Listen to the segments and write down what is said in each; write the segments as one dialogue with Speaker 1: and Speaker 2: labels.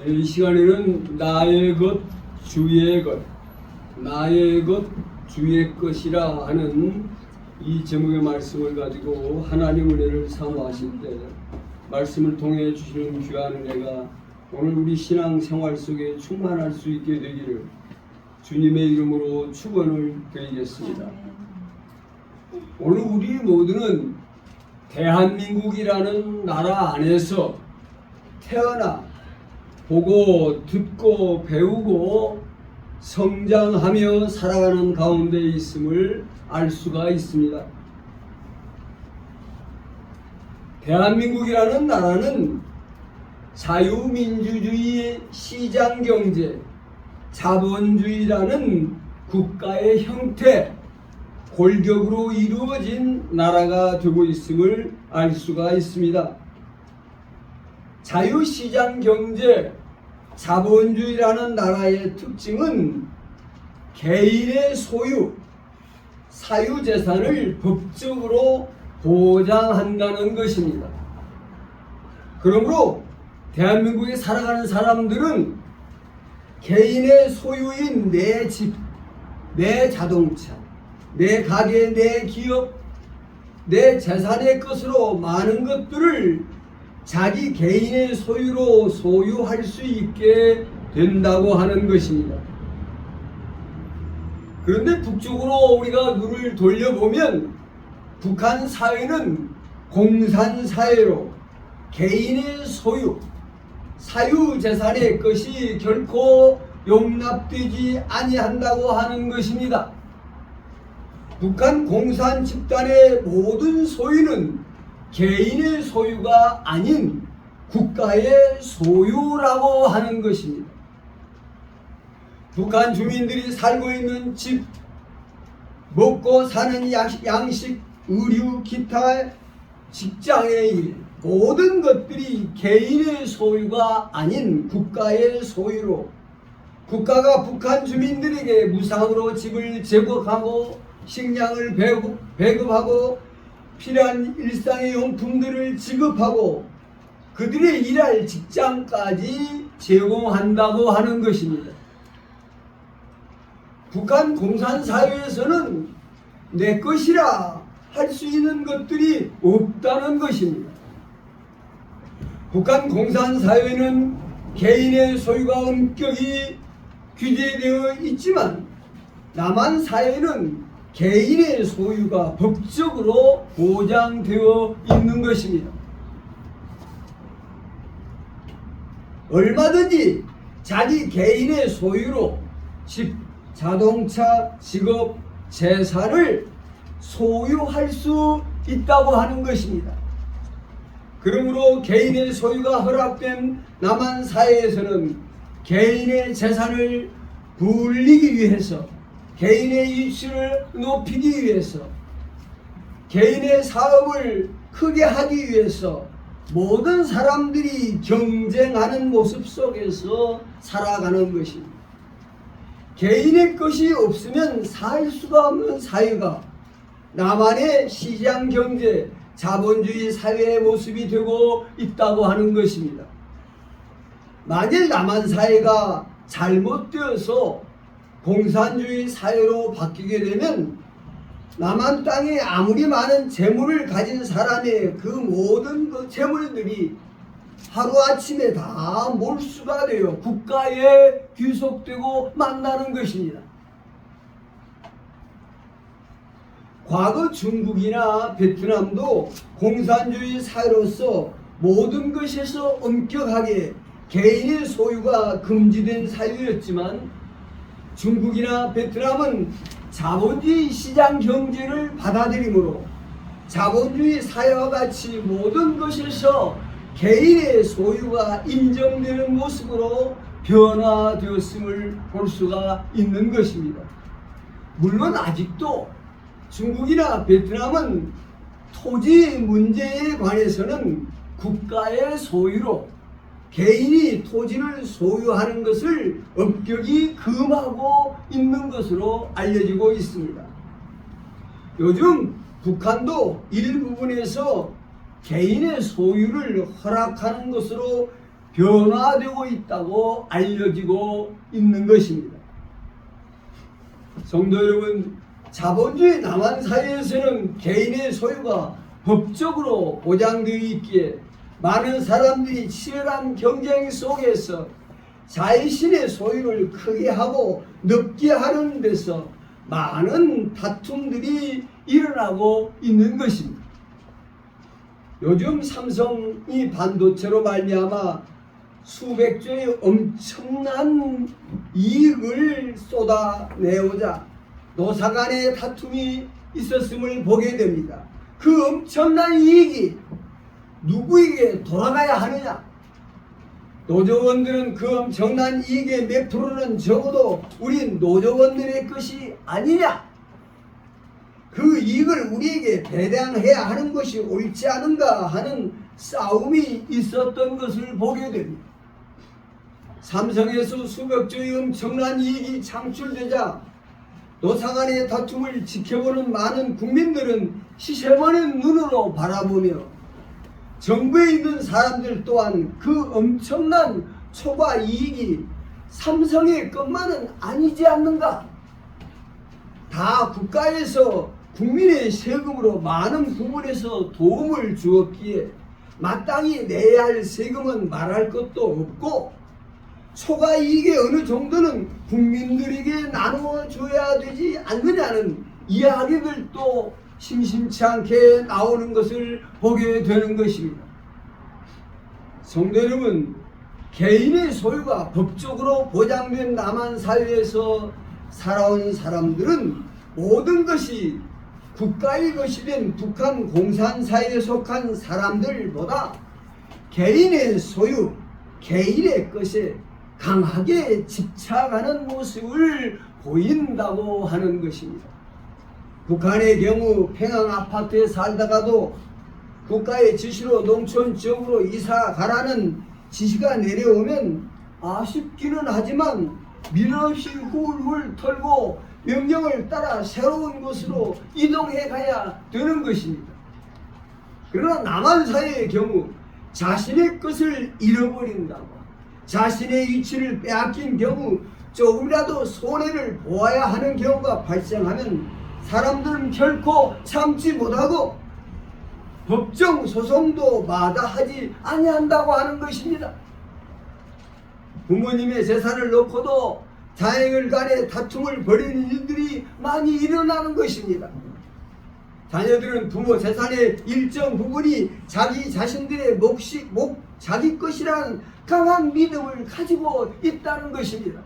Speaker 1: 이 시간에는 나의 것 주의 것, 나의 것 주의 것이라 하는 이 제목의 말씀을 가지고 하나님 은혜를 사모하실 때 말씀을 통해 주시는 귀한 은혜가 오늘 우리 신앙 생활 속에 충만할 수 있게 되기를 주님의 이름으로 축원을 드리겠습니다. 오늘 우리 모두는 대한민국이라는 나라 안에서 태어나 보고 듣고 배우고 성장하며 살아가는 가운데 있음을 알 수가 있습니다. 대한민국이라는 나라는 자유민주주의 시장경제 자본주의라는 국가의 형태 골격으로 이루어진 나라가 되고 있음을 알 수가 있습니다. 자유시장경제 자본주의라는 나라의 특징은 개인의 소유, 사유재산을 법적으로 보장한다는 것입니다. 그러므로 대한민국에 살아가는 사람들은 개인의 소유인 내 집, 내 자동차, 내 가게, 내 기업, 내 재산의 것으로 많은 것들을 자기 개인의 소유로 소유할 수 있게 된다고 하는 것입니다. 그런데 북쪽으로 우리가 눈을 돌려보면 북한 사회는 공산사회로 개인의 소유, 사유재산의 것이 결코 용납되지 아니한다고 하는 것입니다. 북한 공산 집단의 모든 소유는 개인의 소유가 아닌 국가의 소유라고 하는 것입니다. 북한 주민들이 살고 있는 집, 먹고 사는 양식, 의류, 기타, 직장의 일, 모든 것들이 개인의 소유가 아닌 국가의 소유로 국가가 북한 주민들에게 무상으로 집을 제공하고 식량을 배급하고 필요한 일상의 용품들을 지급하고 그들의 일할 직장까지 제공한다고 하는 것입니다. 북한 공산사회에서는 내 것이라 할 수 있는 것들이 없다는 것입니다. 북한 공산사회는 개인의 소유가 엄격히 규제되어 있지만 남한 사회는 개인의 소유가 법적으로 보장되어 있는 것입니다. 얼마든지 자기 개인의 소유로 집, 자동차, 직업, 재산을 소유할 수 있다고 하는 것입니다. 그러므로 개인의 소유가 허락된 남한 사회에서는 개인의 재산을 불리기 위해서 개인의 이익을 높이기 위해서 개인의 사업을 크게 하기 위해서 모든 사람들이 경쟁하는 모습 속에서 살아가는 것입니다. 개인의 것이 없으면 살 수가 없는 사회가 남한의 시장경제 자본주의 사회의 모습이 되고 있다고 하는 것입니다. 만일 남한 사회가 잘못되어서 공산주의 사회로 바뀌게 되면 남한 땅에 아무리 많은 재물을 가진 사람의 그 모든 그 재물들이 하루아침에 다 몰수가 되어 국가에 귀속되고 만나는 것입니다. 과거 중국이나 베트남도 공산주의 사회로서 모든 것에서 엄격하게 개인의 소유가 금지된 사회였지만 중국이나 베트남은 자본주의 시장 경제를 받아들이므로 자본주의 사회와 같이 모든 것에서 개인의 소유가 인정되는 모습으로 변화되었음을 볼 수가 있는 것입니다. 물론 아직도 중국이나 베트남은 토지 문제에 관해서는 국가의 소유로 개인이 토지를 소유하는 것을 엄격히 금하고 있는 것으로 알려지고 있습니다. 요즘 북한도 일부분에서 개인의 소유를 허락하는 것으로 변화되고 있다고 알려지고 있는 것입니다. 성도 여러분, 자본주의 남한 사회에서는 개인의 소유가 법적으로 보장되어 있기에 많은 사람들이 치열한 경쟁 속에서 자신의 소유를 크게 하고 넓게 하는 데서 많은 다툼들이 일어나고 있는 것입니다. 요즘 삼성이 반도체로 말미암아 수백조의 엄청난 이익을 쏟아내오자 노사 간의 다툼이 있었음을 보게 됩니다. 그 엄청난 이익이 누구에게 돌아가야 하느냐? 노조원들은 그 엄청난 이익의 몇 프로는 적어도 우리 노조원들의 것이 아니냐? 그 이익을 우리에게 배당해야 하는 것이 옳지 않은가 하는 싸움이 있었던 것을 보게 됩니다. 삼성에서 수백조의 엄청난 이익이 창출되자 노사 간의 다툼을 지켜보는 많은 국민들은 시세머는 눈으로 바라보며 정부에 있는 사람들 또한 그 엄청난 초과 이익이 삼성의 것만은 아니지 않는가? 다 국가에서 국민의 세금으로 많은 부분에서 도움을 주었기에 마땅히 내야 할 세금은 말할 것도 없고 초과 이익의 어느 정도는 국민들에게 나누어 줘야 되지 않느냐는 이야기들도 심심치 않게 나오는 것을 보게 되는 것입니다. 성도 여러분, 개인의 소유가 법적으로 보장된 남한 사회에서 살아온 사람들은 모든 것이 국가의 것이 된 북한 공산사회에 속한 사람들보다 개인의 소유, 개인의 것에 강하게 집착하는 모습을 보인다고 하는 것입니다. 북한의 경우 평양 아파트에 살다가도 국가의 지시로 농촌 지역으로 이사 가라는 지시가 내려오면 아쉽기는 하지만 밀없이 훌훌 털고 명령을 따라 새로운 곳으로 이동해 가야 되는 것입니다. 그러나 남한 사회의 경우 자신의 것을 잃어버린다고 자신의 위치를 빼앗긴 경우 조금이라도 손해를 보아야 하는 경우가 발생하면 사람들은 결코 참지 못하고 법정 소송도 마다하지 아니한다고 하는 것입니다. 부모님의 재산을 놓고도 자녀들 간의 다툼을 벌이는 일들이 많이 일어나는 것입니다. 자녀들은 부모 재산의 일정 부분이 자기 자신들의 자기 것이라는 강한 믿음을 가지고 있다는 것입니다.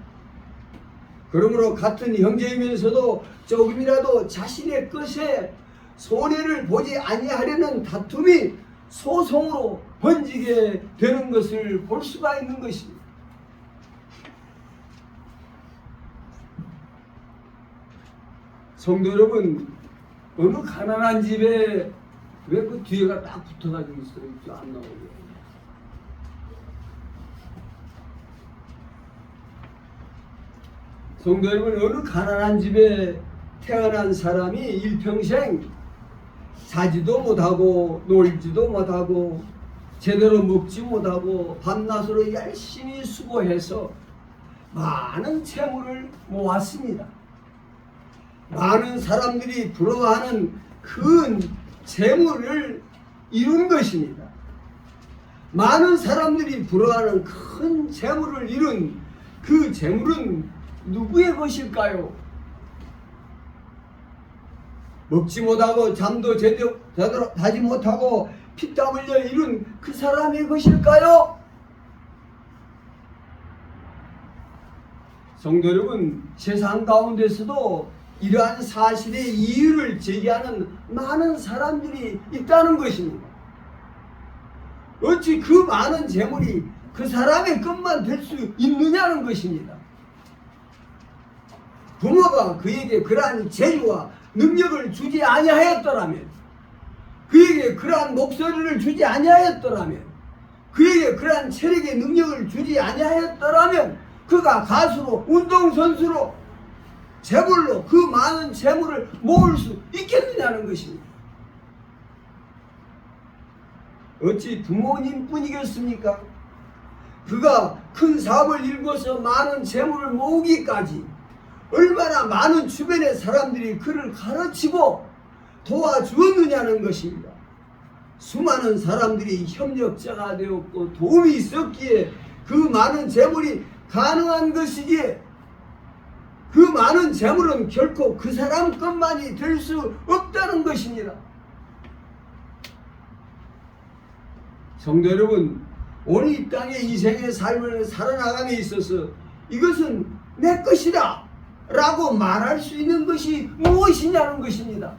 Speaker 1: 그러므로 같은 형제이면서도 조금이라도 자신의 것에 손해를 보지 아니하려는 다툼이 소송으로 번지게 되는 것을 볼 수가 있는 것입니다. 성도 여러분, 어느 가난한 집에 왜 그 뒤에가 딱 붙어가지고 있어요? 안 나오게. 성도 여러분, 어느 가난한 집에 태어난 사람이 일평생 자지도 못하고 놀지도 못하고 제대로 먹지 못하고 밤낮으로 열심히 수고해서 많은 재물을 모았습니다. 많은 사람들이 부러워하는 큰 재물을 이룬 것입니다. 많은 사람들이 부러워하는 큰 재물을 이룬 그 재물은 누구의 것일까요? 먹지 못하고 잠도 제대로 자지 못하고 피땀 흘려 이룬 그 사람의 것일까요? 성도 여러분, 세상 가운데서도 이러한 사실의 이유를 제기하는 많은 사람들이 있다는 것입니다. 어찌 그 많은 재물이 그 사람의 것만 될 수 있느냐는 것입니다. 부모가 그에게 그러한 재주와 능력을 주지 아니하였더라면, 그에게 그러한 목소리를 주지 아니하였더라면, 그에게 그러한 체력의 능력을 주지 아니하였더라면 그가 가수로 운동선수로 재물로 그 많은 재물을 모을 수 있겠느냐는 것입니다. 어찌 부모님뿐이겠습니까? 그가 큰 사업을 일궈서 많은 재물을 모으기까지 얼마나 많은 주변의 사람들이 그를 가르치고 도와주었느냐는 것입니다. 수많은 사람들이 협력자가 되었고 도움이 있었기에 그 많은 재물이 가능한 것이기에 그 많은 재물은 결코 그 사람 것만이 될 수 없다는 것입니다. 성도 여러분, 오늘 이 땅의 인생의 삶을 살아나감에 있어서 이것은 내 것이다 라고 말할 수 있는 것이 무엇이냐는 것입니다.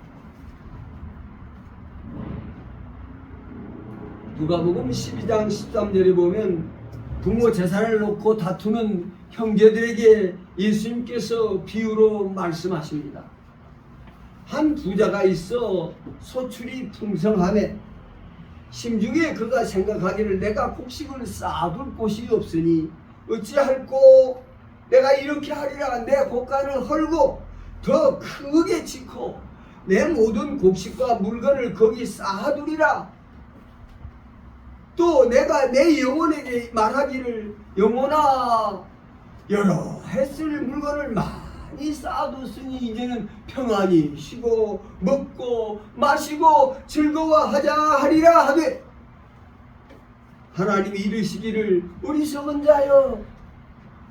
Speaker 1: 누가복음 12장 13절에 보면 부모 재산을 놓고 다투는 형제들에게 예수님께서 비유로 말씀하십니다. 한 부자가 있어 소출이 풍성하매 심중에 그가 생각하기를 내가 곡식을 쌓아둘 곳이 없으니 어찌할꼬 내가 이렇게 하리라 내 곡간을 헐고 더 크게 짓고 내 모든 곡식과 물건을 거기 쌓아두리라. 또 내가 내 영혼에게 말하기를 영혼아 여러 했을 물건을 많이 쌓아뒀으니 이제는 평안히 쉬고 먹고 마시고 즐거워하자 하리라 하되 하나님이 이르시기를 어리석은 자여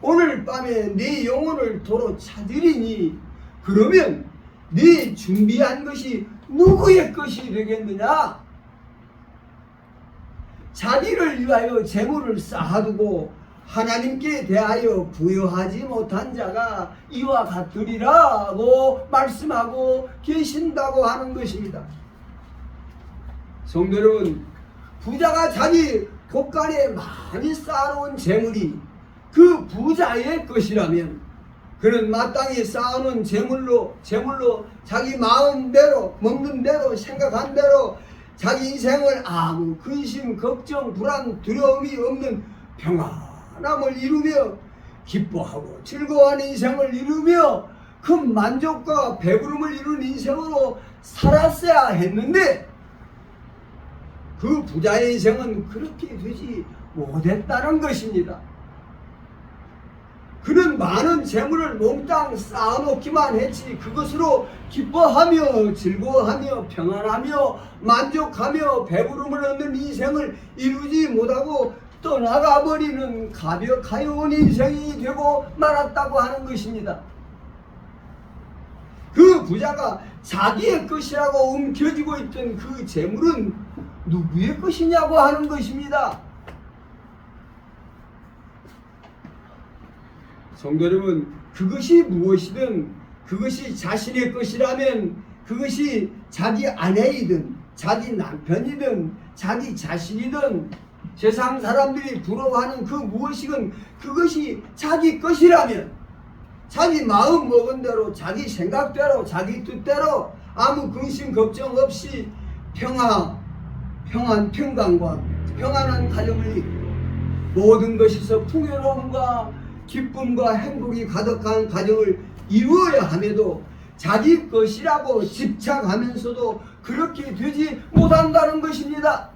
Speaker 1: 오늘 밤에 네 영혼을 도로 찾으리니 그러면 네 준비한 것이 누구의 것이 되겠느냐? 자기를 위하여 재물을 쌓아두고 하나님께 대하여 부여하지 못한 자가 이와 같으리라고 말씀하고 계신다고 하는 것입니다. 성도 여러분, 부자가 자기 곳간에 많이 쌓아놓은 재물이 그 부자의 것이라면 그는 마땅히 쌓아놓은 재물로 자기 마음대로 먹는 대로 생각한 대로 자기 인생을 아무 근심, 걱정, 불안, 두려움이 없는 평안함을 이루며 기뻐하고 즐거워하는 인생을 이루며 큰 만족과 배부름을 이룬 인생으로 살았어야 했는데 그 부자의 인생은 그렇게 되지 못했다는 것입니다. 그는 많은 재물을 몽땅 쌓아놓기만 했지 그것으로 기뻐하며 즐거워하며 평안하며 만족하며 배부름을 얻는 인생을 이루지 못하고 떠나가버리는 가벼운 인생이 되고 말았다고 하는 것입니다. 그 부자가 자기의 것이라고 움켜쥐고 있던 그 재물은 누구의 것이냐고 하는 것입니다. 성도 여러분, 그것이 무엇이든 그것이 자신의 것이라면 그것이 자기 아내이든 자기 남편이든 자기 자신이든 세상 사람들이 부러워하는 그 무엇이든 그것이 자기 것이라면 자기 마음 먹은 대로 자기 생각대로 자기 뜻대로 아무 근심 걱정 없이 평강과 평안한 가정을 이루고 모든 것에서 풍요로움과 기쁨과 행복이 가득한 가정을 이루어야 함에도 자기 것이라고 집착하면서도 그렇게 되지 못한다는 것입니다.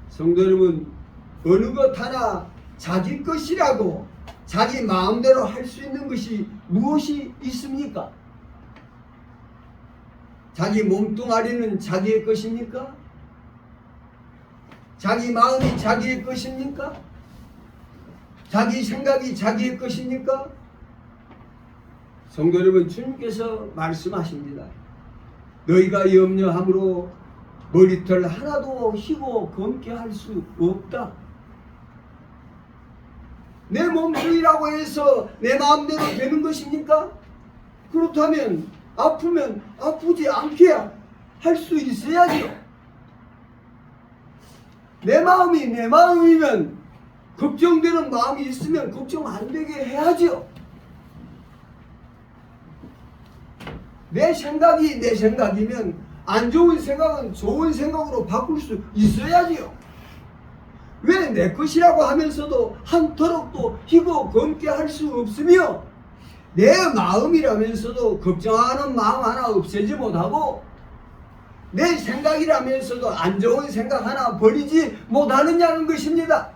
Speaker 1: 성도 여러분, 어느 것 하나 자기 것이라고 자기 마음대로 할 수 있는 것이 무엇이 있습니까? 자기 몸뚱아리는 자기의 것입니까? 자기 마음이 자기의 것입니까? 자기 생각이 자기의 것입니까? 성도 여러분, 주님께서 말씀하십니다. 너희가 염려함으로 머리털 하나도 희고 검게 할 수 없다. 내 몸뚱이라고 해서 내 마음대로 되는 것입니까? 그렇다면 아프면 아프지 않게 할 수 있어야죠. 내 마음이 내 마음이면 걱정되는 마음이 있으면 걱정 안 되게 해야죠. 내 생각이 내 생각이면 안 좋은 생각은 좋은 생각으로 바꿀 수 있어야지요. 왜 내 것이라고 하면서도 한터럭도 희고 검게 할 수 없으며 내 마음이라면서도 걱정하는 마음 하나 없애지 못하고 내 생각이라면서도 안 좋은 생각 하나 버리지 못하느냐는 것입니다.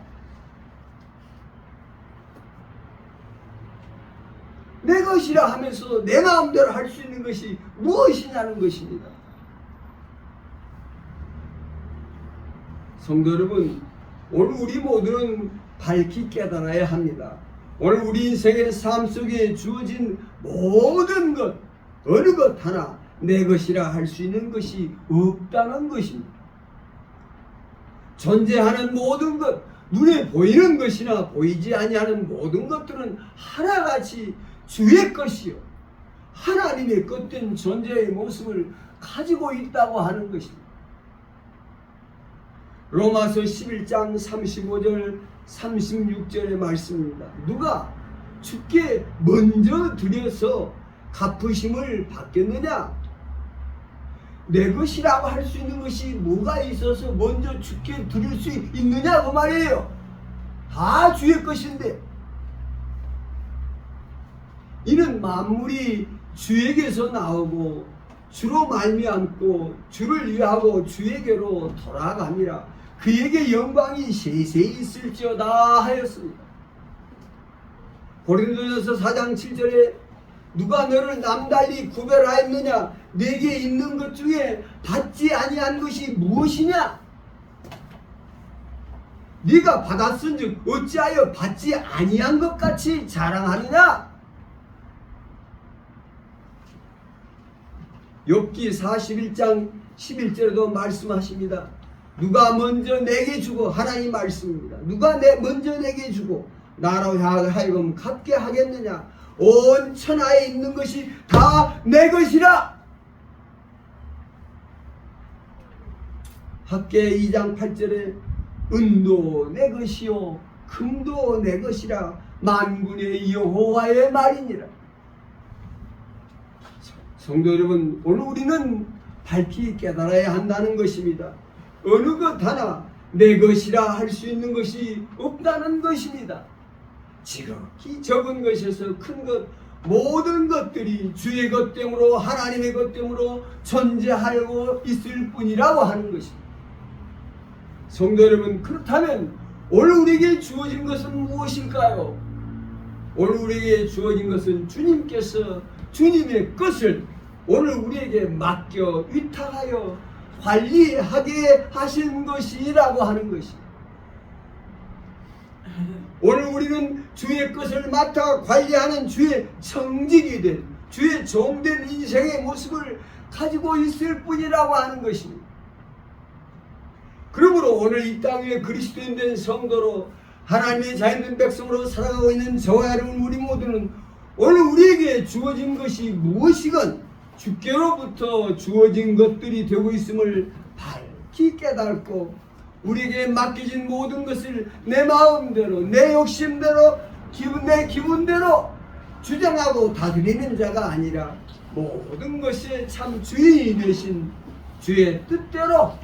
Speaker 1: 내 것이라 하면서도 내 마음대로 할 수 있는 것이 무엇이냐는 것입니다. 성도 여러분, 오늘 우리 모두는 밝히 깨달아야 합니다. 오늘 우리 인생의 삶 속에 주어진 모든 것, 어느 것 하나 내 것이라 할 수 있는 것이 없다는 것입니다. 존재하는 모든 것, 눈에 보이는 것이나 보이지 아니하는 모든 것들은 하나같이 주의 것이요 하나님의 것된 존재의 모습을 가지고 있다고 하는 것입니다. 로마서 11장 35절 36절의 말씀입니다. 누가 주께 먼저 드려서 갚으심을 받겠느냐? 내 것이라고 할 수 있는 것이 뭐가 있어서 먼저 주께 드릴 수 있느냐 그 말이에요. 다 주의 것인데, 이는 만물이 주에게서 나오고 주로 말미암고 주를 위하고 주에게로 돌아가니라. 그에게 영광이 세세히 있을지어다 하였습니다. 고린도전서 4장 7절에 누가 너를 남달리 구별하였느냐? 내게 있는 것 중에 받지 아니한 것이 무엇이냐? 네가 받았은즉 어찌하여 받지 아니한 것 같이 자랑하느냐? 욥기 41장 11절에도 말씀하십니다. 누가 먼저 내게 주고, 하나님 말씀입니다. 누가 먼저 내게 주고 나로 하여금 갖게 하겠느냐? 온 천하에 있는 것이 다 내 것이라. 학계 2장 8절에 은도 내 것이요 금도 내 것이라 만군의 여호와의 말이니라. 성도 여러분, 오늘 우리는 밝히 깨달아야 한다는 것입니다. 어느 것 하나 내 것이라 할 수 있는 것이 없다는 것입니다. 지극히 적은 것에서 큰 것, 모든 것들이 주의 것됨으로 하나님의 것됨으로 존재하고 있을 뿐이라고 하는 것입니다. 성도 여러분, 그렇다면 오늘 우리에게 주어진 것은 무엇일까요? 오늘 우리에게 주어진 것은 주님께서 주님의 것을 오늘 우리에게 맡겨 위탁하여 관리하게 하신 것이라고 하는 것입니다. 오늘 우리는 주의 것을 맡아 관리하는 주의 청직이 된, 주의 종된 인생의 모습을 가지고 있을 뿐이라고 하는 것입니다. 그러므로 오늘 이 땅 위에 그리스도인 된 성도로 하나님의 자연된 백성으로 살아가고 있는 저와 여러분, 우리 모두는 오늘 우리에게 주어진 것이 무엇이건 주께로부터 주어진 것들이 되고 있음을 밝히 깨닫고, 우리에게 맡겨진 모든 것을 내 마음대로, 내 욕심대로, 내 기분대로 주장하고 다스리는 자가 아니라 모든 것이 참 주인이 되신 주의 뜻대로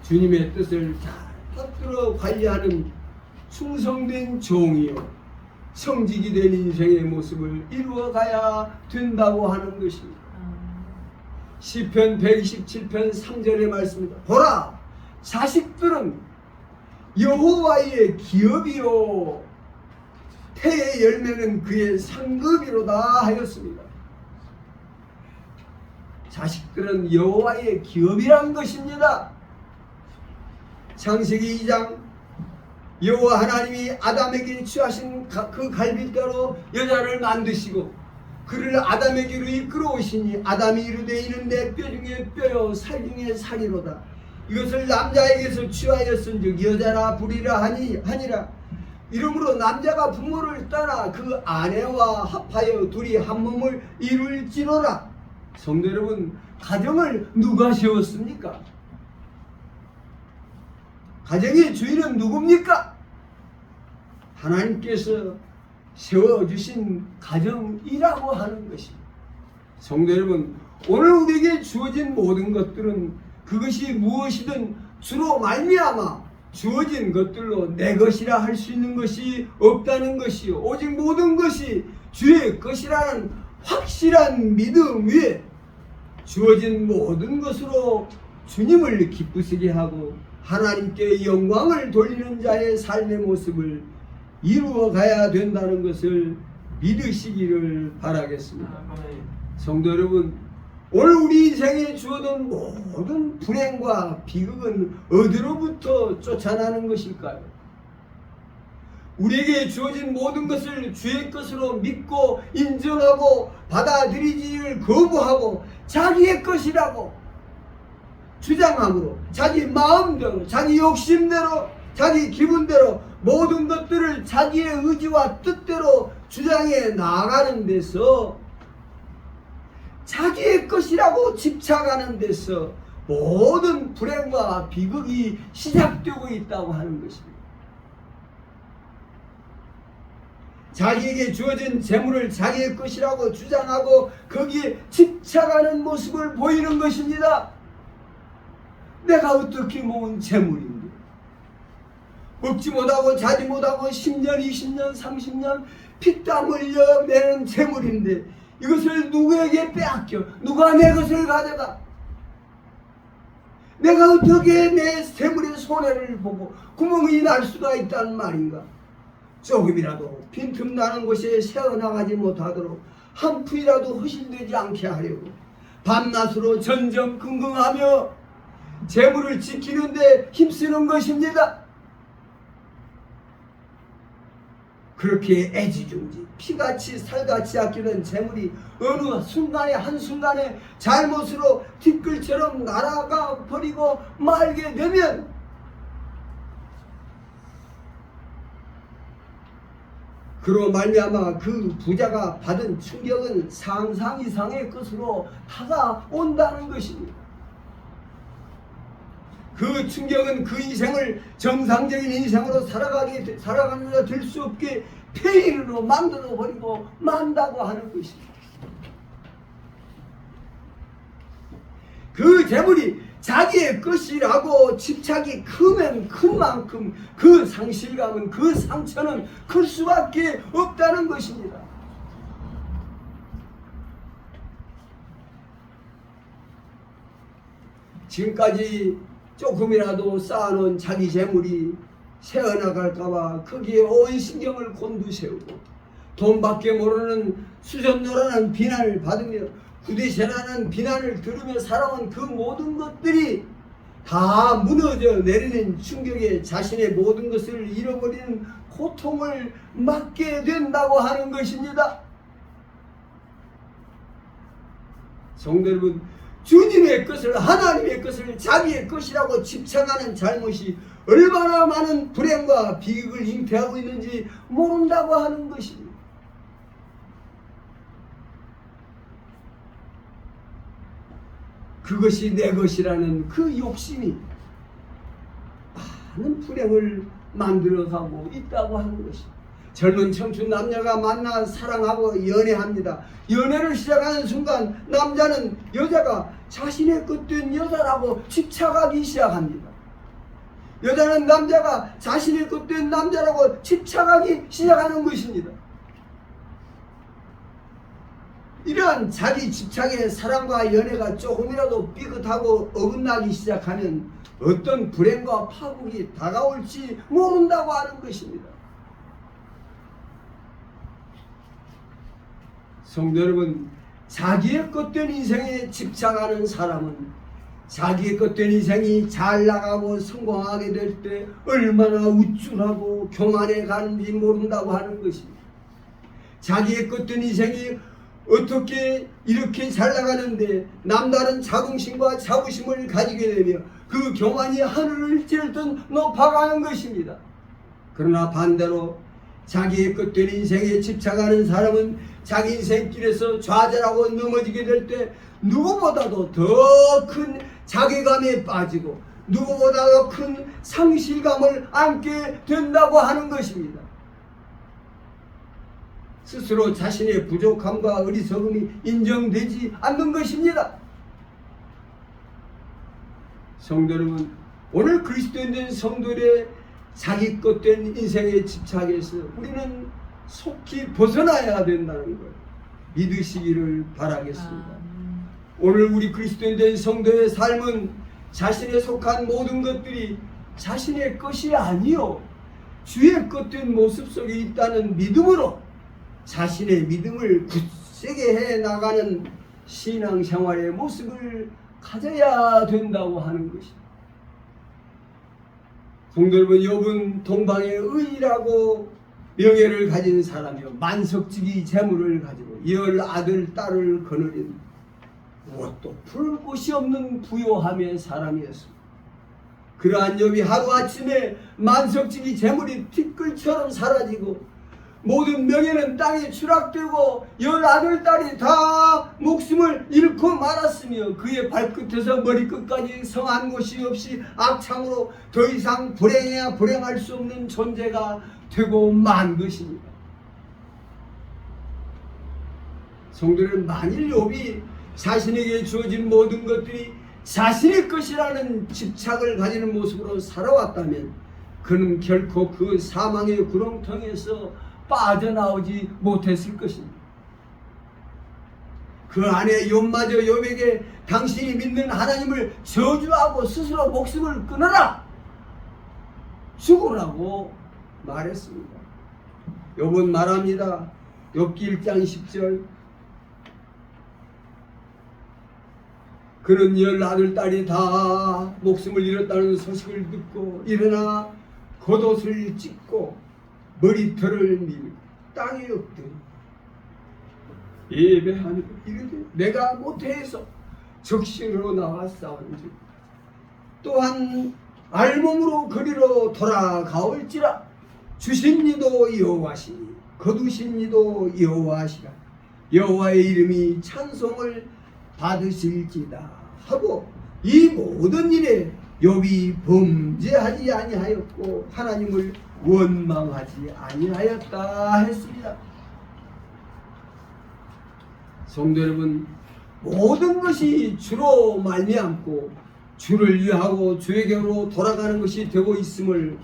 Speaker 1: 주님의 뜻을 잘 받들어 관리하는 충성된 종이요 성직이 된 인생의 모습을 이루어가야 된다고 하는 것입니다. 시편 127편 3절의 말씀입니다. 보라, 자식들은 여호와의 기업이요 태의 열매는 그의 상급이로다 하였습니다. 자식들은 여호와의 기업이란 것입니다. 창세기 2장 여호와 하나님이 아담에게 취하신 그 갈빗대로 여자를 만드시고 그를 아담에게로 이끌어 오시니 아담이 이르되 이는 내 뼈 중에 뼈요 살 중에 살이로다. 이것을 남자에게서 취하였은즉 여자라 부리라 하니라. 이러므로 남자가 부모를 떠나 그 아내와 합하여 둘이 한 몸을 이룰지로라. 성도 여러분, 가정을 누가 세웠습니까? 가정의 주인은 누굽니까? 하나님께서 세워주신 가정이라고 하는 것입니다. 성도 여러분, 오늘 우리에게 주어진 모든 것들은 그것이 무엇이든 주로 말미암아 주어진 것들로 내 것이라 할 수 있는 것이 없다는 것이요, 오직 모든 것이 주의 것이라는 확실한 믿음 위에 주어진 모든 것으로 주님을 기쁘시게 하고 하나님께 영광을 돌리는 자의 삶의 모습을 이루어 가야 된다는 것을 믿으시기를 바라겠습니다. 성도 여러분, 오늘 우리 인생에 주어진 모든 불행과 비극은 어디로부터 쫓아나는 것일까요? 우리에게 주어진 모든 것을 주의 것으로 믿고 인정하고 받아들이지를 거부하고 자기의 것이라고 주장함으로 자기 마음대로 자기 욕심대로 자기 기분대로 모든 것들을 자기의 의지와 뜻대로 주장해 나아가는 데서 자기의 것이라고 집착하는 데서 모든 불행과 비극이 시작되고 있다고 하는 것입니다. 자기에게 주어진 재물을 자기의 것이라고 주장하고 거기에 집착하는 모습을 보이는 것입니다. 내가 어떻게 모은 재물인데 먹지 못하고 자지 못하고 10년 20년 30년 피땀 흘려 내는 재물인데 이것을 누구에게 빼앗겨 누가 내 것을 가져가 내가 어떻게 내 재물의 손해를 보고 구멍이 날 수가 있다는 말인가. 조금이라도 빈틈 나는 곳에 새어나가지 못하도록 한 푼이라도 허실되지 않게 하려고 밤낮으로 전전긍긍하며 재물을 지키는데 힘쓰는 것입니다. 그렇게 애지중지 피같이 살같이 아끼는 재물이 어느 순간에 한순간에 잘못으로 뒷글처럼 날아가 버리고 말게 되면 그로 말미암아 그 부자가 받은 충격은 상상 이상의 것으로 다가온다는 것입니다. 그 충격은 그 인생을 정상적인 인생으로 살아가는 데 될 수 없게 폐인으로 만들어 버리고 만다고 하는 것입니다. 그 재물이 자기의 것이라고 집착이 크면 큰 만큼 그 상실감은 그 상처는 클 수밖에 없다는 것입니다. 지금까지 조금이라도 쌓아놓은 자기 재물이 새어나갈까봐 거기에 온 신경을 곤두세우고 돈밖에 모르는 수전노라는 비난을 받으며 구디세라는 비난을 들으며 살아온 그 모든 것들이 다 무너져 내리는 충격에 자신의 모든 것을 잃어버리는 고통을 맞게 된다고 하는 것입니다. 성도 여러분, 주님의 것을 하나님의 것을 자기의 것이라고 집착하는 잘못이 얼마나 많은 불행과 비극을 잉태하고 있는지 모른다고 하는 것입니다. 그것이 내 것이라는 그 욕심이 많은 불행을 만들어가고 있다고 하는 것입니다. 젊은 청춘 남녀가 만나 사랑하고 연애합니다. 연애를 시작하는 순간 남자는 여자가 자신의 것된 여자라고 집착하기 시작합니다. 여자는 남자가 자신의 것된 남자라고 집착하기 시작하는 것입니다. 이러한 자기 집착의 사랑과 연애가 조금이라도 삐끗하고 어긋나기 시작하면 어떤 불행과 파국이 다가올지 모른다고 하는 것입니다. 성도 여러분, 자기의 것된 인생에 집착하는 사람은 자기의 것된 인생이 잘 나가고 성공하게 될 때 얼마나 우쭐하고 교만해 가는지 모른다고 하는 것입니다. 자기의 것된 인생이 어떻게 이렇게 잘 나가는데 남다른 자긍심과 자부심을 가지게 되며 그 교만이 하늘을 찔듯 높아가는 것입니다. 그러나 반대로 자기의 것된 인생에 집착하는 사람은 자기 인생길에서 좌절하고 넘어지게 될 때 누구보다도 더 큰 자괴감에 빠지고 누구보다도 큰 상실감을 안게 된다고 하는 것입니다. 스스로 자신의 부족함과 어리석음이 인정되지 않는 것입니다. 성도 여러분, 오늘 그리스도인된 성도들의 자기 것된 인생의 집착에서 우리는 속히 벗어나야 된다는 걸 믿으시기를 바라겠습니다. 오늘 우리 그리스도인 된 성도의 삶은 자신에 속한 모든 것들이 자신의 것이 아니요 주의 것된 모습 속에 있다는 믿음으로 자신의 믿음을 굳세게 해 나가는 신앙생활의 모습을 가져야 된다고 하는 것입니다. 성도 여러분, 욥은 동방의 의라고 명예를 가진 사람이요 만석지기 재물을 가지고 10 아들 딸을 거느린 무엇도 풀 곳이 없는 부요함의 사람이었습니다. 그러한 욥이 하루아침에 만석지기 재물이 티끌처럼 사라지고 모든 명예는 땅에 추락되고 10 아들 딸이 다 목숨을 잃고 말았으며 그의 발끝에서 머리끝까지 성한 곳이 없이 악창으로 더 이상 불행해야 불행할 수 없는 존재가 되고 만 것입니다. 성도는 만일 욥이 자신에게 주어진 모든 것들이 자신의 것이라는 집착을 가지는 모습으로 살아왔다면 그는 결코 그 사망의 구렁텅이에서 빠져나오지 못했을 것입니다. 그 안에 욥마저 욥에게 당신이 믿는 하나님을 저주하고 스스로 목숨을 끊어라! 죽으라고 말했습니다. 욥은 말합니다. 욥기 1장 10절 그는 10 아들 딸이 다 목숨을 잃었다는 소식을 듣고 일어나 겉옷을 찢고 머리털을 밀고 땅에 엎드려 예배하니 이르되 내가 모태에서 적신으로 나와 싸운즉 또한 알몸으로 거리로 돌아가올지라 주신 이도 여호와시니 거두신 이도 여호와시라 여호와의 이름이 찬송을 받으실지다 하고 이 모든 일에 욥이 범죄하지 아니하였고 하나님을 원망하지 아니하였다 했습니다. 성도 여러분, 모든 것이 주로 말미암고 주를 위하고 주에게로 돌아가는 것이 되고 있음을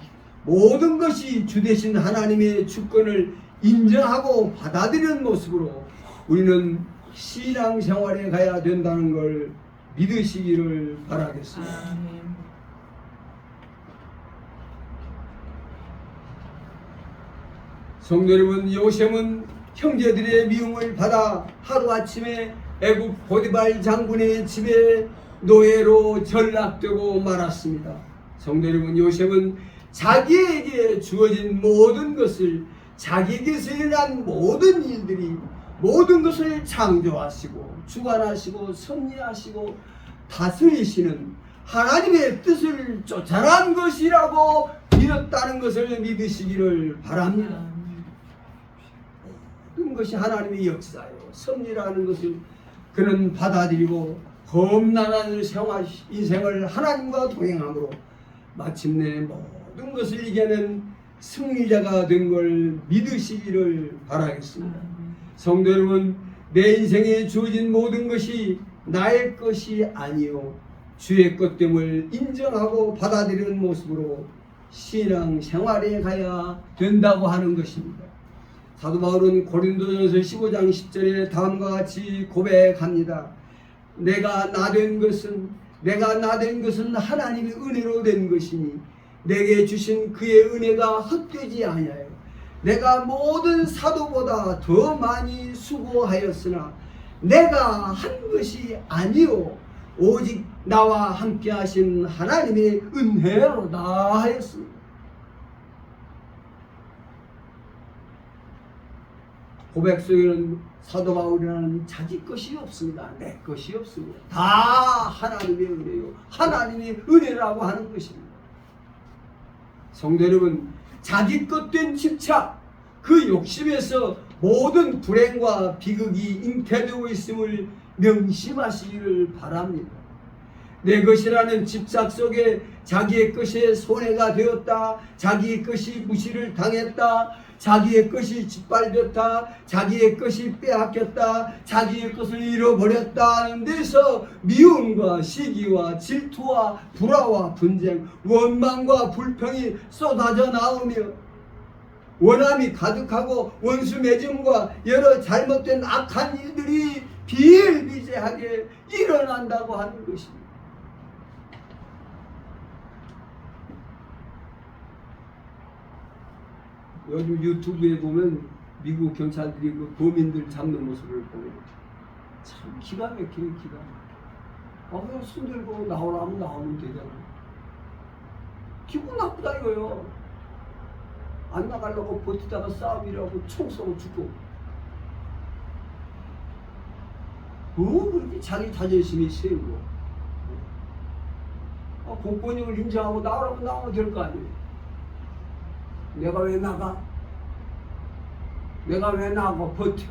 Speaker 1: 모든 것이 주 되신 하나님의 주권을 인정하고 받아들이는 모습으로 우리는 신앙생활에 가야 된다는 걸 믿으시기를 바라겠습니다.
Speaker 2: 아멘.
Speaker 1: 성도 여러분, 요셉은 형제들의 미움을 받아 하루아침에 애굽 보디발 장군의 집에 노예로 전락되고 말았습니다. 성도 여러분, 요셉은 자기에게 주어진 모든 것을 자기에게서 일어난 모든 일들이 모든 것을 창조하시고 주관하시고 섭리하시고 다스리시는 하나님의 뜻을 쫓아난 것이라고 믿었다는 것을 믿으시기를 바랍니다. 모든 것이 하나님의 역사예요. 섭리라는 것을 그는 받아들이고 험난한 생활 인생을 하나님과 동행함으로 마침내 모든 것을 이겨낸 승리자가 된 걸 믿으시기를 바라겠습니다. 성도 여러분, 내 인생에 주어진 모든 것이 나의 것이 아니요 주의 것됨을 인정하고 받아들이는 모습으로 신앙 생활에 가야 된다고 하는 것입니다. 사도 바울은 고린도전서 15장 10절에 다음과 같이 고백합니다. 내가 나된 것은 하나님의 은혜로 된 것이니 내게 주신 그의 은혜가 헛되지 아니하여 내가 모든 사도보다 더 많이 수고하였으나 내가 한 것이 아니요 오직 나와 함께 하신 하나님의 은혜로다 하였습니다. 고백 속에는 사도 바울이라는 자기 것이 없습니다. 내 것이 없습니다. 다 하나님의 은혜요 하나님의 은혜라고 하는 것입니다. 성도 여러분, 자기 것된 집착, 그 욕심에서 모든 불행과 비극이 잉태되고 있음을 명심하시기를 바랍니다. 내 것이라는 집착 속에 자기의 것에 손해가 되었다, 자기의 것이 무시를 당했다, 자기의 것이 짓밟혔다, 자기의 것이 빼앗겼다, 자기의 것을 잃어버렸다 하는 데서 미움과 시기와 질투와 불화와 분쟁, 원망과 불평이 쏟아져 나오며 원함이 가득하고 원수 맺음과 여러 잘못된 악한 일들이 비일비재하게 일어난다고 하는 것입니다. 요즘 유튜브에 보면 미국 경찰들이 그 범인들 잡는 모습을 보면 참 기가 막히게 기가 막혀. 그냥 손 들고 나오라면 나오면 되잖아요. 기분 나쁘다 이거요. 안 나가려고 버티다가 싸움이라고 총 쏘고 죽고. 그렇게 자기 자존심이 세우고 공권력을 인정하고 나오라면 나오면 될 거 아니에요. 내가 왜 나가? 내가 왜 나가 버텨?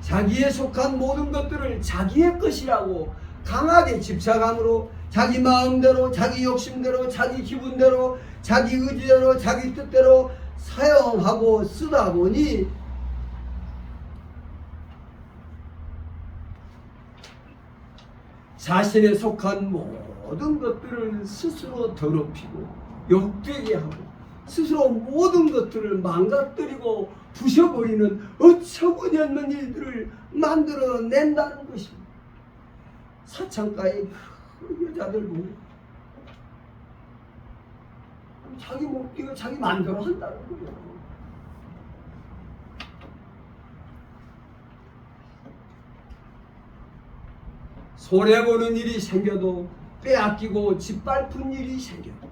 Speaker 1: 자기에 속한 모든 것들을 자기의 것이라고 강하게 집착함으로 자기 마음대로, 자기 욕심대로, 자기 기분대로, 자기 의지대로, 자기 뜻대로 사용하고 쓰다 보니 자신에 속한 모든 것들을 스스로 더럽히고 욕되게 하고 스스로 모든 것들을 망가뜨리고 부셔버리는 어처구니없는 일들을 만들어낸다는 것입니다. 사창가의 그 여자들 보면 자기 이거 자기 마음대로 한다는 거예요. 손해보는 일이 생겨도 빼앗기고 짓밟은 일이 생겨도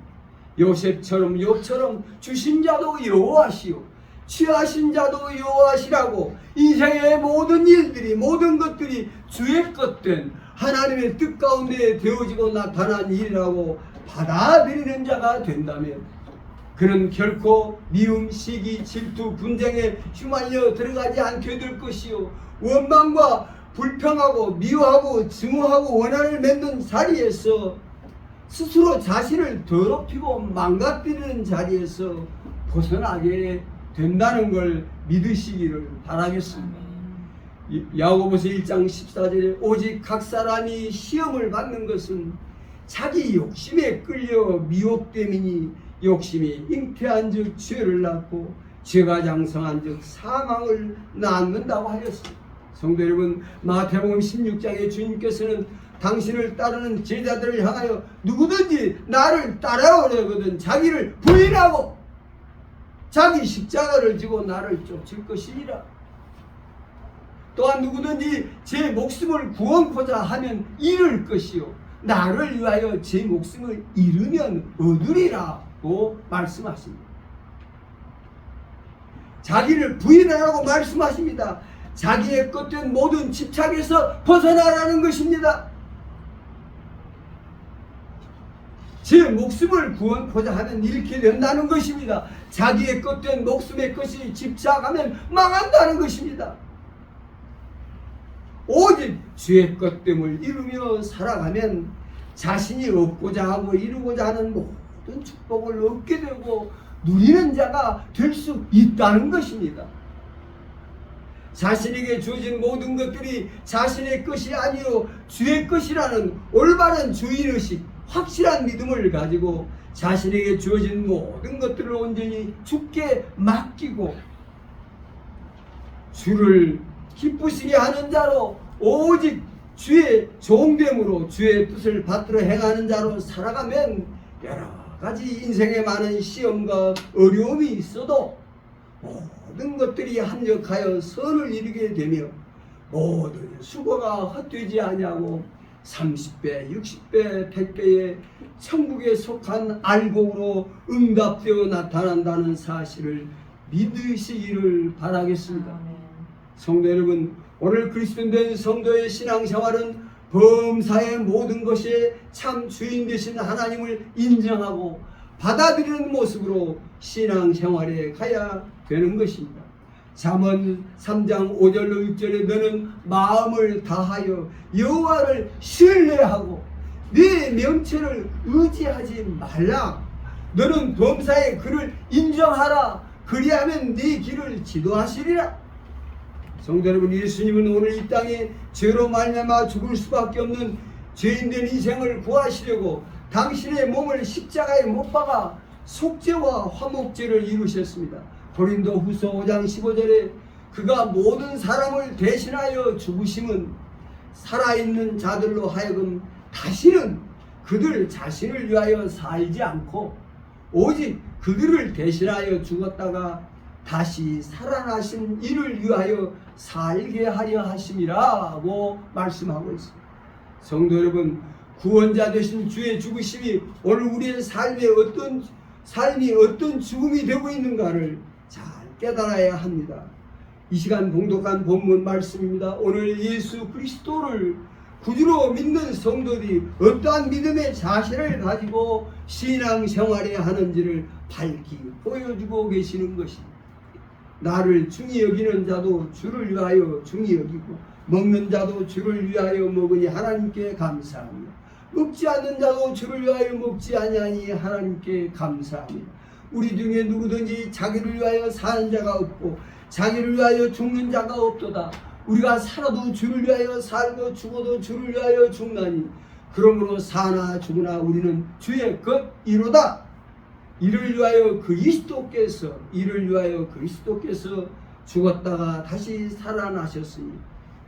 Speaker 1: 요셉처럼 욥처럼 주신 자도 여호와시오 취하신 자도 여호와시라고 인생의 모든 일들이 모든 것들이 주의 것된 하나님의 뜻 가운데 되어지고 나타난 일이라고 받아들이는 자가 된다면 그는 결코 미움, 시기, 질투, 분쟁에 휘말려 들어가지 않게 될 것이요 원망과 불평하고 미워하고 증오하고 원한을 맺는 자리에서 스스로 자신을 더럽히고 망가뜨리는 자리에서 벗어나게 된다는 걸 믿으시기를 바라겠습니다. 야고보서 1장 14절에 오직 각 사람이 시험을 받는 것은 자기 욕심에 끌려 미혹됨이니 욕심이 잉태한 즉 죄를 낳고 죄가 장성한 즉 사망을 낳는다고 하였습니다. 성도 여러분, 마태복음 16장에 주님께서는 당신을 따르는 제자들을 향하여 누구든지 나를 따라오려거든 자기를 부인하고 자기 십자가를 지고 나를 쫓을 것이니라. 또한 누구든지 제 목숨을 구원코자 하면 잃을 것이요 나를 위하여 제 목숨을 잃으면 얻으리라고 말씀하십니다. 자기를 부인하라고 말씀하십니다. 자기의 것된 모든 집착에서 벗어나라는 것입니다. 제 목숨을 구원코자 하면 잃게 된다는 것입니다. 자기의 것된 목숨의 것이 집착하면 망한다는 것입니다. 오직 주의 것됨을 이루며 살아가면 자신이 얻고자 하고 이루고자 하는 모든 축복을 얻게 되고 누리는 자가 될 수 있다는 것입니다. 자신에게 주어진 모든 것들이 자신의 것이 아니요 주의 것이라는 올바른 주의의식, 확실한 믿음을 가지고 자신에게 주어진 모든 것들을 온전히 주께 맡기고 주를 기쁘시게 하는 자로 오직 주의 종됨으로 주의 뜻을 받들어 행하는 자로 살아가면 여러 가지 인생에 많은 시험과 어려움이 있어도 모든 것들이 합력하여 선을 이루게 되며 모든 수고가 헛되지 아니하고 30배, 60배, 100배의 천국에 속한 알곡으로 응답되어 나타난다는 사실을 믿으시기를 바라겠습니다. 성도 여러분, 오늘 그리스도인된 성도의 신앙생활은 범사의 모든 것에 참 주인 되신 하나님을 인정하고 받아들이는 모습으로 신앙생활에 가야 되는 것입니다. 잠언 3장 5절로 6절에 너는 마음을 다하여 여호와를 신뢰하고 네 명체를 의지하지 말라. 너는 범사의 그를 인정하라. 그리하면 네 길을 지도하시리라. 성도 여러분, 예수님은 오늘 이 땅에 죄로 말미암아 죽을 수밖에 없는 죄인된 인생을 구하시려고 당신의 몸을 십자가에 못 박아 속죄와 화목제를 이루셨습니다. 고린도후서 5장 15절에 그가 모든 사람을 대신하여 죽으심은 살아있는 자들로 하여금 다시는 그들 자신을 위하여 살지 않고 오직 그들을 대신하여 죽었다가 다시 살아나신 이를 위하여 살게 하려 하심이라고 말씀하고 있습니다. 성도 여러분, 구원자 되신 주의 죽으심이 오늘 우리의 삶이 어떤 죽음이 되고 있는가를 잘 깨달아야 합니다. 이 시간 봉독한 본문 말씀입니다. 오늘 예수 그리스도를 구주로 믿는 성도들이 어떠한 믿음의 자세를 가지고 신앙생활에 하는지를 밝히 보여주고 계시는 것입니다. 나를 중히 여기는 자도 주를 위하여 중히 여기고 먹는 자도 주를 위하여 먹으니 하나님께 감사합니다. 먹지 않는 자도 주를 위하여 먹지 아니하니 하나님께 감사합니다. 우리 중에 누구든지 자기를 위하여 사는 자가 없고 자기를 위하여 죽는 자가 없도다. 우리가 살아도 주를 위하여 살고 죽어도 주를 위하여 죽나니 그러므로 사나 죽으나 우리는 주의 것이로다. 이를 위하여 그리스도께서 죽었다가 다시 살아나셨으니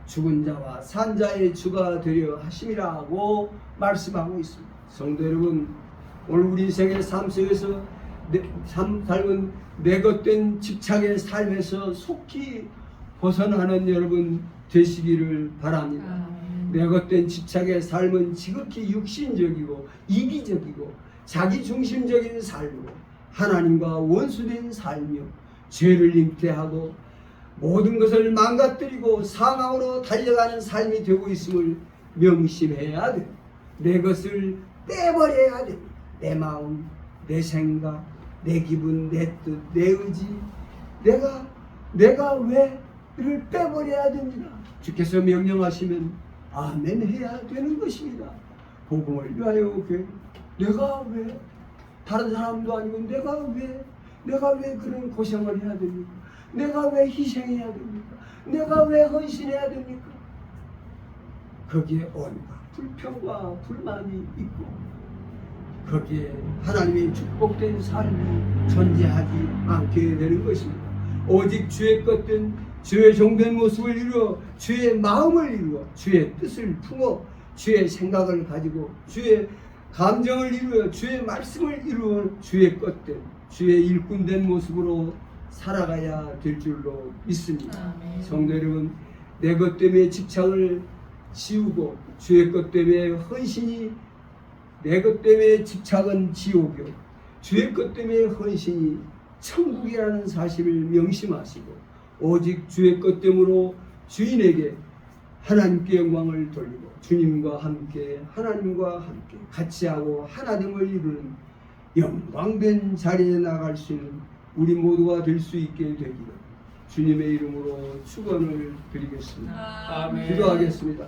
Speaker 1: 죽은 자와 산 자의 주가 되려 하심이라고 말씀하고 있습니다. 성도 여러분, 오늘 우리 인생의 삶 속에서 삶은 내 것된 집착의 삶에서 속히 벗어나는 여러분 되시기를 바랍니다. 내 것된 집착의 삶은 지극히 육신적이고 이기적이고 자기중심적인 삶으로 하나님과 원수된 삶이요 죄를 잉태하고 모든 것을 망가뜨리고 사망으로 달려가는 삶이 되고 있음을 명심해야 돼요. 내 것을 빼버려야 돼요. 내 마음, 내 생각, 내 기분, 내 뜻, 내 의지, 내가 왜 이를 빼버려야 됩니다. 주께서 명령하시면 아멘 해야 되는 것입니다. 복음을 위하여 내가 왜 다른 사람도 아니고 내가 왜 그런 고생을 해야 됩니까? 내가 왜 희생해야 됩니까? 내가 왜 헌신해야 됩니까? 거기에 온갖 불평과 불만이 있고 거기에 하나님의 축복된 삶이 존재하지 않게 되는 것입니다. 오직 주의 것된 주의 종된 모습을 이루어 주의 마음을 이루어 주의 뜻을 품어 주의 생각을 가지고 주의 감정을 이루어 주의 말씀을 이루어 주의 것된 주의 일꾼된 모습으로 살아가야 될 줄로 믿습니다. 아멘. 성도 여러분, 내 것 때문에 집착을 지우고 주의 것 때문에 헌신이 내 것 때문에 집착은 지옥이요 주의 것 때문에 헌신이 천국이라는 사실을 명심하시고 오직 주의 것 때문으로 주인에게 하나님께 영광을 돌리고 주님과 함께 하나님과 함께 같이 하고 하나됨을 이루는 영광된 자리에 나갈 수 있는 우리 모두가 될 수 있게 되기를 주님의 이름으로 축원을 드리겠습니다.
Speaker 2: 아멘.
Speaker 1: 기도하겠습니다.